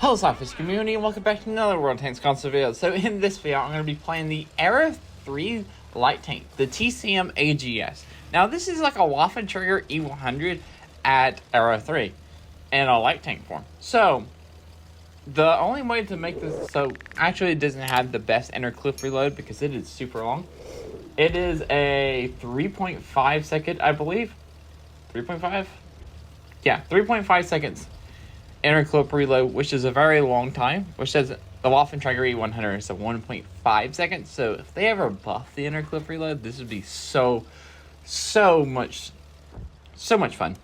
Hello Slapafish community and welcome back to another World of Tansk Console video. So in this video I'm going to be playing the Era 3 light tank, the TCM AGS. Now this is like a Waffen Trigger E100 at Era 3 in a light tank form. So the only way to make this, so actually it doesn't have the best inner clip reload because it is super long. It is a 3.5 second, I believe. 3.5? Yeah, 3.5 seconds. Inner clip reload, which is a very long time, which says the Waffen Trigger E100 is a 1.5 seconds. So if they ever buff the inner clip reload, this would be so much fun.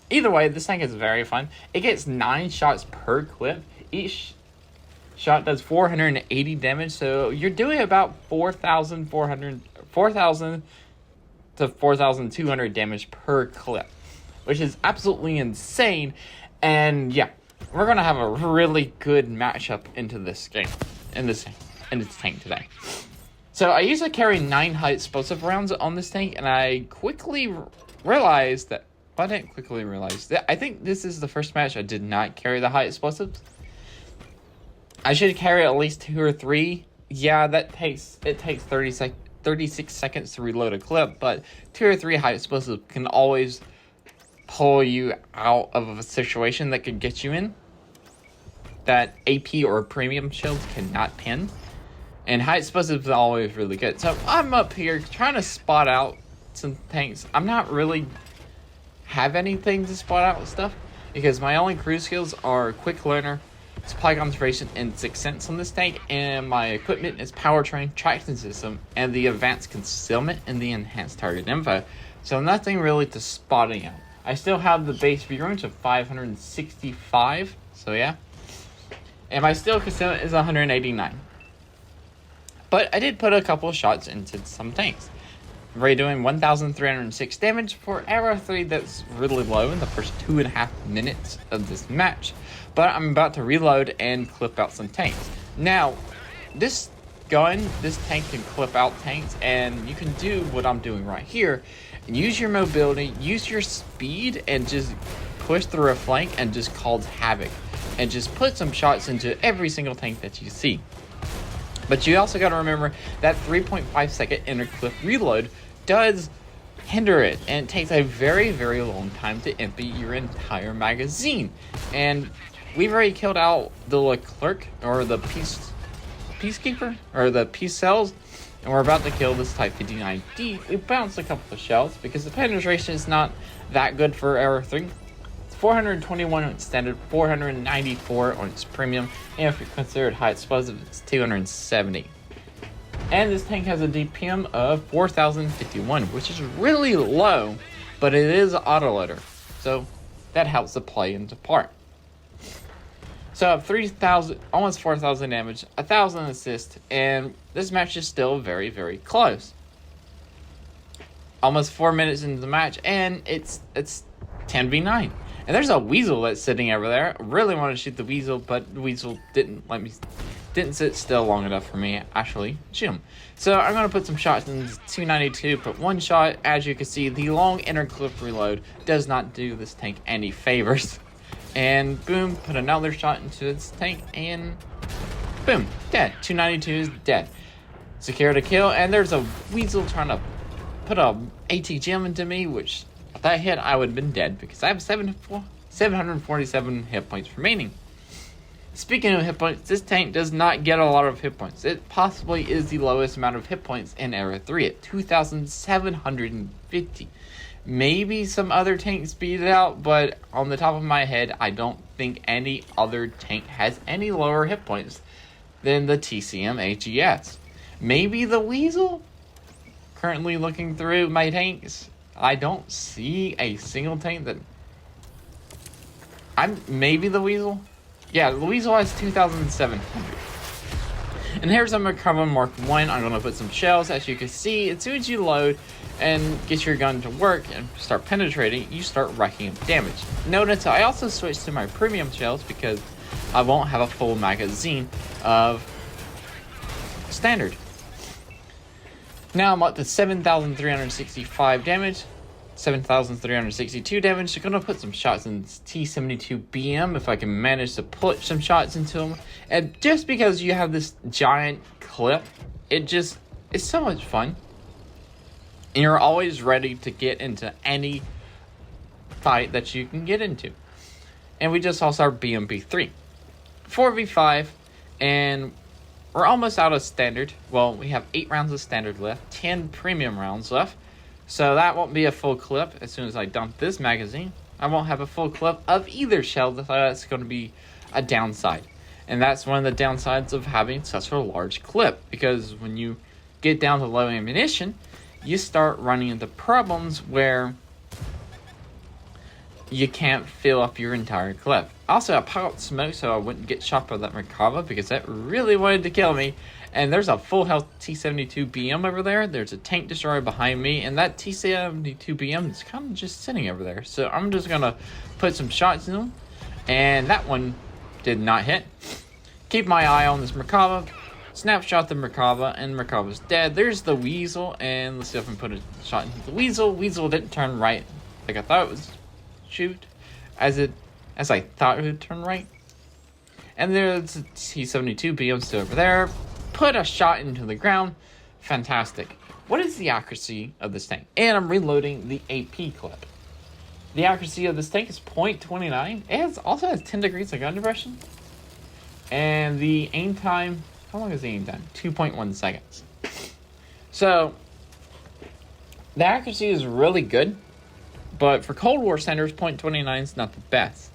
Either way, this tank is very fun. It gets 9 shots per clip. Each shot does 480 damage, so you're doing about 4,000 to 4,200 damage per clip, which is absolutely insane. And yeah, we're gonna have a really good matchup into this game, in this tank today. So I usually carry 9 high explosive rounds on this tank, and I quickly realized that. Well, I didn't quickly realize that. I think this is the first match I did not carry the high explosives. I should carry at least 2 or 3. Yeah, it takes 36 seconds to reload a clip, but 2 or 3 high explosives can always pull you out of a situation that could get you in that AP or premium shields cannot pin. And high explosives are always really good. So I'm up here trying to spot out some tanks. I'm not really have anything to spot out stuff because my only crew skills are quick learner, supply concentration, and 6th sense on this tank, and my equipment is powertrain, traction system, and the advanced concealment and the enhanced target info. So nothing really to spotting out. I still have the base view range of 565, so yeah. And my steel concealment is 189. But I did put a couple of shots into some tanks. We're doing 1,306 damage for Era 3. That's really low in the first 2.5 minutes of this match. But I'm about to reload and clip out some tanks. Now, this tank can clip out tanks, and you can do what I'm doing right here. Use your mobility, use your speed, and just push through a flank and just cause havoc. And just put some shots into every single tank that you see. But you also got to remember that 3.5 second inner clip reload does hinder it. And it takes a very long time to empty your entire magazine. And we've already killed out the Leclerc, or the Peacekeeper, or the Peace Cells. And we're about to kill this Type 59D. We bounced a couple of shells because the penetration is not that good for Era 3. It's 421 on its standard, 494 on its premium, and if you're considered high explosive, it's 270. And this tank has a DPM of 4,051, which is really low, but it is autoloader, so that helps the play into part. So I have 3,000, almost 4,000 damage, 1,000 assist, and this match is still very close. Almost 4 minutes into the match, and it's 10v9. And there's a weasel that's sitting over there. I really want to shoot the weasel, but the weasel didn't sit still long enough for me actually shoot him. So I'm gonna put some shots in 292, put 1 shot. As you can see, the long inner clip reload does not do this tank any favors. And boom, put another shot into its tank, and boom, dead. 292 is dead. Secure the kill, and there's a weasel trying to put a AT gem into me, which if that hit, I would have been dead because I have 747 hit points remaining. Speaking of hit points, this tank does not get a lot of hit points. It possibly is the lowest amount of hit points in Era 3 at 2,750. Maybe some other tanks beat it out, but on the top of my head, I don't think any other tank has any lower hit points than the TCM AGS. Maybe the Weasel? Currently looking through my tanks, I don't see a single tank that... maybe the Weasel? Yeah, the Weasel has 2,700. And here's a McCoven Mark 1. I'm going to put some shells. As you can see, as soon as you load and get your gun to work and start penetrating, you start racking up damage. Notice I also switched to my premium shells because I won't have a full magazine of standard. Now I'm up to 7,365 damage. 7,362 damage. Gonna put some shots in T-72BM if I can manage to put some shots into him. And just because you have this giant clip, it's so much fun. And you're always ready to get into any fight that you can get into. And we just also our BMP3. 4v5, and we're almost out of standard. Well, we have 8 rounds of standard left, 10 premium rounds left. So that won't be a full clip. As soon as I dump this magazine, I won't have a full clip of either shell. That's going to be a downside. And that's one of the downsides of having such a large clip. Because when you get down to low ammunition, you start running into problems where you can't fill up your entire clip. Also, I popped smoke so I wouldn't get shot by that Merkava because that really wanted to kill me. And there's a full health T-72BM over there. There's a tank destroyer behind me, and that T-72BM is kind of just sitting over there. So I'm just gonna put some shots in them, and that one did not hit. Keep my eye on this Merkava. Snapshot the Merkava, and Merkava's dead. There's the Weasel, and let's see if I can put a shot into the Weasel. Weasel didn't turn right like I thought it was. Shoot, as I thought it would turn right. And there's a T-72BM still over there. Put a shot into the ground. Fantastic. What is the accuracy of this tank? And I'm reloading the AP clip. The accuracy of this tank is 0.29. It also has 10 degrees of gun depression. And the aim time, how long is the aim time? 2.1 seconds. So, the accuracy is really good. But for Cold War standards, 0.29 is not the best.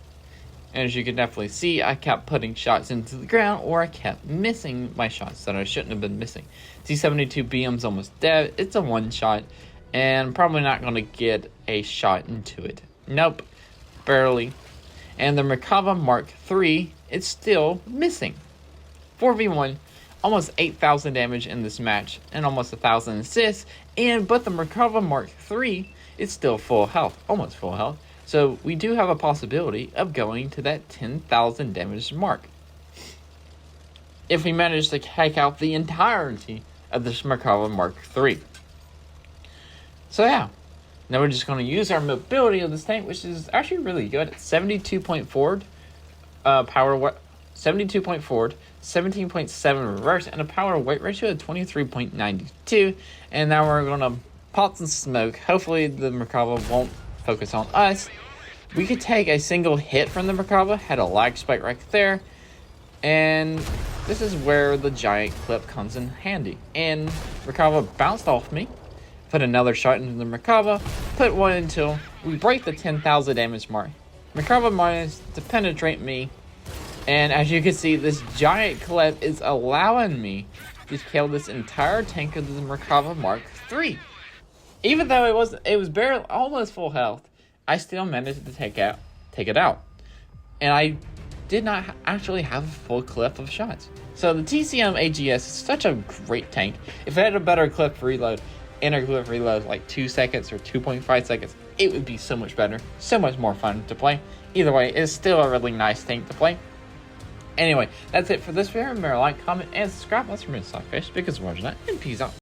And as you can definitely see, I kept putting shots into the ground, or I kept missing my shots that I shouldn't have been missing. T-72BM's almost dead. It's a one-shot, and I'm probably not going to get a shot into it. Nope, barely. And the Merkava Mark III, it's still missing. 4v1, almost 8,000 damage in this match, and almost 1,000 assists. But the Merkava Mark III, it's still full health, almost full health. So we do have a possibility of going to that 10,000 damage mark. If we manage to take out the entirety of this Merkava Mark III. So yeah, now we're just going to use our mobility of this tank, which is actually really good. It's 72.4 power, 72.4, 17.7 reverse, and a power weight ratio of 23.92. And now we're going to pop some smoke. Hopefully the Merkava won't focus on us. We could take a single hit from the Merkava. Had a lag spike right there. And this is where the giant clip comes in handy. And Merkava bounced off me. Put another shot into the Merkava. Put one until we break the 10,000 damage mark. Merkava managed to penetrate me. And as you can see, this giant clip is allowing me to kill this entire tank of the Merkava Mark III. Even though it was barely almost full health, I still managed to take it out. And I did not actually have a full clip of shots. So the TCM AGS is such a great tank. If it had a better clip reload, inner clip reload like 2 seconds or 2.5 seconds, it would be so much better, so much more fun to play. Either way, it's still a really nice tank to play. Anyway, that's it for this video. Remember to like, comment, and subscribe. That's from me, Slapafish, because we're watching that, and peace out.